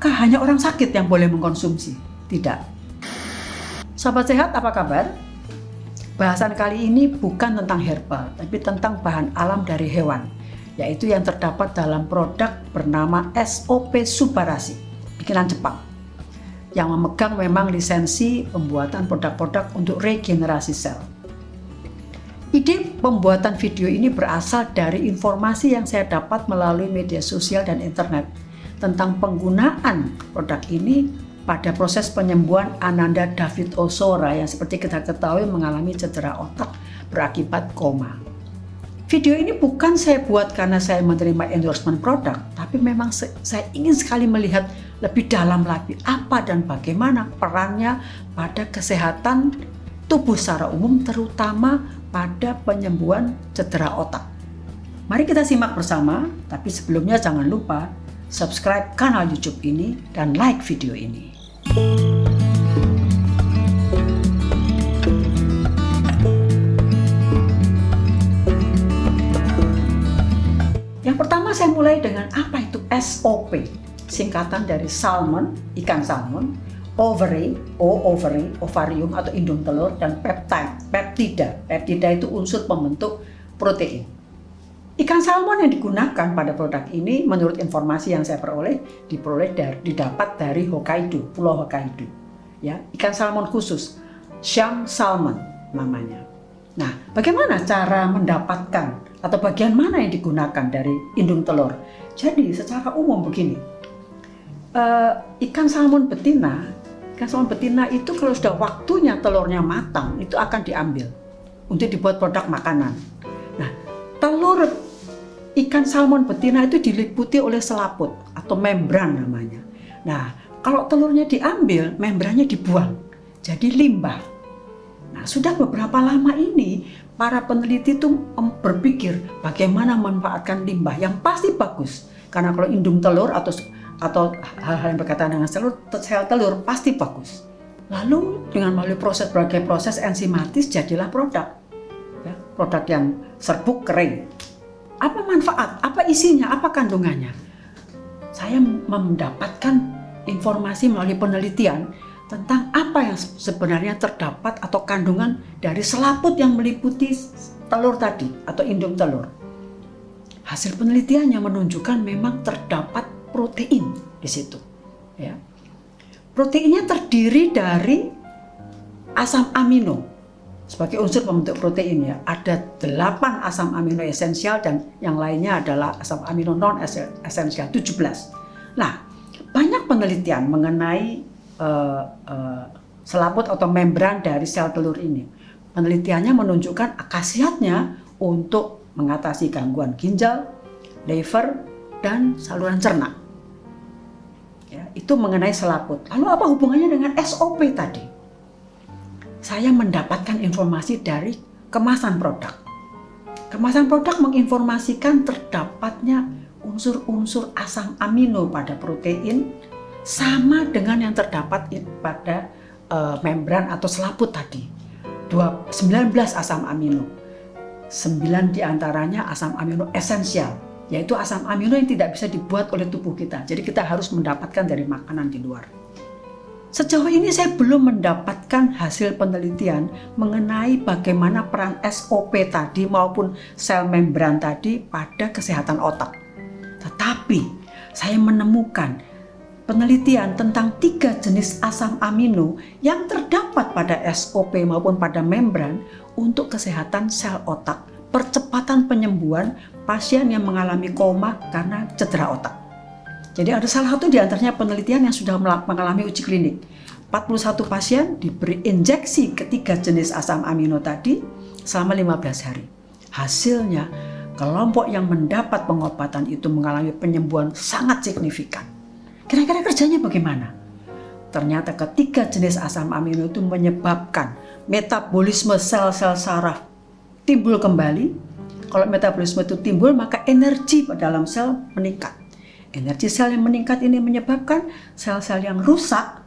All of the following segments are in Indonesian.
apakah hanya orang sakit yang boleh mengkonsumsi? Tidak. Sahabat sehat, apa kabar? Bahasan kali ini bukan tentang herbal, tapi tentang bahan alam dari hewan, yaitu yang terdapat dalam produk bernama SOP Subarashi, bikinan Jepang, yang memegang memang lisensi pembuatan produk-produk untuk regenerasi sel. Ide pembuatan video ini berasal dari informasi yang saya dapat melalui media sosial dan internet tentang penggunaan produk ini pada proses penyembuhan Ananda David Ozora yang seperti kita ketahui mengalami cedera otak berakibat koma. Video ini bukan saya buat karena saya menerima endorsement produk, tapi memang saya ingin sekali melihat lebih dalam lagi apa dan bagaimana perannya pada kesehatan tubuh secara umum, terutama pada penyembuhan cedera otak. Mari kita simak bersama, tapi sebelumnya jangan lupa subscribe kanal YouTube ini dan like video ini. Yang pertama saya mulai dengan apa itu SOP, singkatan dari salmon, ikan salmon, ovary, ovarium atau indung telur, dan peptida. Peptida itu unsur pembentuk protein. Ikan salmon yang digunakan pada produk ini menurut informasi yang saya didapat dari Hokkaido, Pulau Hokkaido. Ya, ikan salmon khusus, Sham salmon namanya. Nah, bagaimana cara mendapatkan atau bagian mana yang digunakan dari indung telur? Jadi secara umum begini, ikan salmon betina itu kalau sudah waktunya telurnya matang itu akan diambil untuk dibuat produk makanan. Nah, telur ikan salmon betina itu diliputi oleh selaput atau membran namanya. Nah, kalau telurnya diambil, membrannya dibuang, jadi limbah. Nah, sudah beberapa lama ini para peneliti itu berpikir bagaimana memanfaatkan limbah yang pasti bagus. Karena kalau indung telur atau hal-hal yang berkaitan dengan sel telur pasti bagus. Lalu dengan melalui berbagai proses enzimatis jadilah produk, ya, produk yang serbuk kering. Apa manfaat? Apa isinya? Apa kandungannya? Saya mendapatkan informasi melalui penelitian tentang apa yang sebenarnya terdapat atau kandungan dari selaput yang meliputi telur tadi atau indung telur. Hasil penelitiannya menunjukkan memang terdapat protein di situ. Ya. Proteinnya terdiri dari asam amino sebagai unsur pembentuk protein, ya. Ada 8 asam amino esensial dan yang lainnya adalah asam amino non esensial 17. Nah, banyak penelitian mengenai selaput atau membran dari sel telur ini. Penelitiannya menunjukkan khasiatnya untuk mengatasi gangguan ginjal, liver, dan saluran cerna. Ya, itu mengenai selaput. Lalu apa hubungannya dengan SOP tadi? Saya mendapatkan informasi dari kemasan produk. Kemasan produk menginformasikan terdapatnya unsur-unsur asam amino pada protein sama dengan yang terdapat pada membran atau selaput tadi. 19 asam amino. 9 diantaranya asam amino esensial, yaitu asam amino yang tidak bisa dibuat oleh tubuh kita. Jadi kita harus mendapatkan dari makanan di luar. Sejauh ini saya belum mendapatkan hasil penelitian mengenai bagaimana peran SOP tadi maupun sel membran tadi pada kesehatan otak. Tetapi saya menemukan penelitian tentang 3 jenis asam amino yang terdapat pada SOP maupun pada membran untuk kesehatan sel otak, percepatan penyembuhan pasien yang mengalami koma karena cedera otak. Jadi ada salah satu di antaranya penelitian yang sudah mengalami uji klinik. 41 pasien diberi injeksi ketiga jenis asam amino tadi selama 15 hari. Hasilnya, kelompok yang mendapat pengobatan itu mengalami penyembuhan sangat signifikan. Kira-kira kerjanya bagaimana? Ternyata ketiga jenis asam amino itu menyebabkan metabolisme sel-sel saraf timbul kembali. Kalau metabolisme itu timbul, maka energi dalam sel meningkat. Energi sel yang meningkat ini menyebabkan sel-sel yang rusak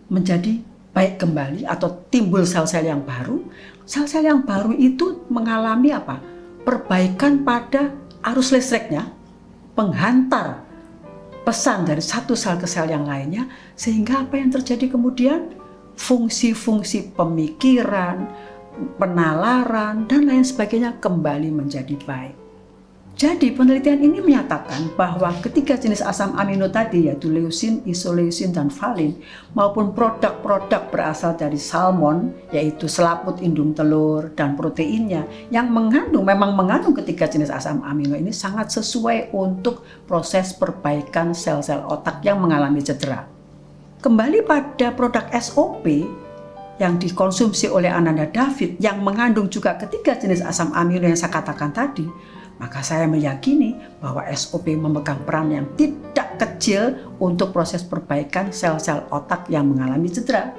menjadi baik kembali atau timbul sel-sel yang baru. Sel-sel yang baru itu mengalami apa? Perbaikan pada arus listriknya, penghantar pesan dari satu sel ke sel yang lainnya, sehingga apa yang terjadi kemudian? Fungsi-fungsi pemikiran, penalaran, dan lain sebagainya kembali menjadi baik. Jadi penelitian ini menyatakan bahwa ketiga jenis asam amino tadi, yaitu leusin, isoleusin, dan valin, maupun produk-produk berasal dari salmon, yaitu selaput indung telur dan proteinnya, yang memang mengandung ketiga jenis asam amino ini sangat sesuai untuk proses perbaikan sel-sel otak yang mengalami cedera. Kembali pada produk SOP yang dikonsumsi oleh Ananda David yang mengandung juga ketiga jenis asam amino yang saya katakan tadi, maka saya meyakini bahwa SOP memegang peran yang tidak kecil untuk proses perbaikan sel-sel otak yang mengalami cedera.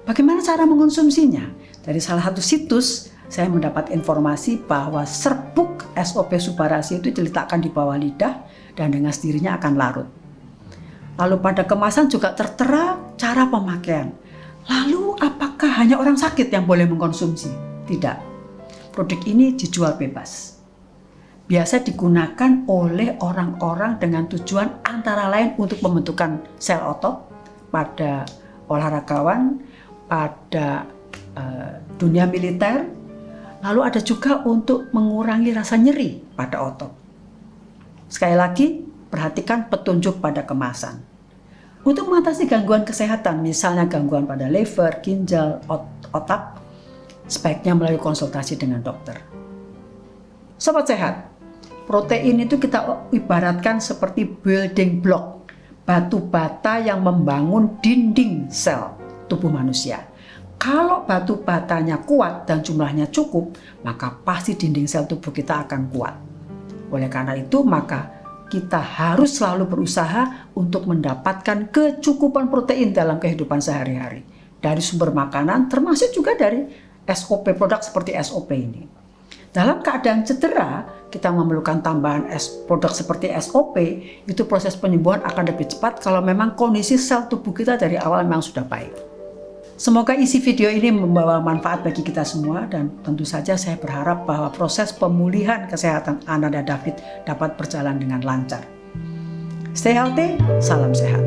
Bagaimana cara mengkonsumsinya? Dari salah satu situs, saya mendapat informasi bahwa serbuk SOP Subarasi itu diletakkan di bawah lidah dan dengan sendirinya akan larut. Lalu pada kemasan juga tertera cara pemakaian. Lalu apakah hanya orang sakit yang boleh mengkonsumsi? Tidak. Produk ini dijual bebas. Biasa digunakan oleh orang-orang dengan tujuan antara lain untuk pembentukan sel otot pada olahragawan, pada dunia militer, lalu ada juga untuk mengurangi rasa nyeri pada otot. Sekali lagi, perhatikan petunjuk pada kemasan. Untuk mengatasi gangguan kesehatan, misalnya gangguan pada liver, ginjal, otak, sebaiknya melalui konsultasi dengan dokter. Sobat sehat, protein itu kita ibaratkan seperti building block, batu bata yang membangun dinding sel tubuh manusia. Kalau batu batanya kuat dan jumlahnya cukup, maka pasti dinding sel tubuh kita akan kuat. Oleh karena itu, maka kita harus selalu berusaha untuk mendapatkan kecukupan protein dalam kehidupan sehari-hari. Dari sumber makanan, termasuk juga dari SOP produk seperti SOP ini. Dalam keadaan cedera, kita memerlukan tambahan produk seperti SOP, itu proses penyembuhan akan lebih cepat kalau memang kondisi sel tubuh kita dari awal memang sudah baik. Semoga isi video ini membawa manfaat bagi kita semua dan tentu saja saya berharap bahwa proses pemulihan kesehatan Ananda David dapat berjalan dengan lancar. Stay healthy, salam sehat.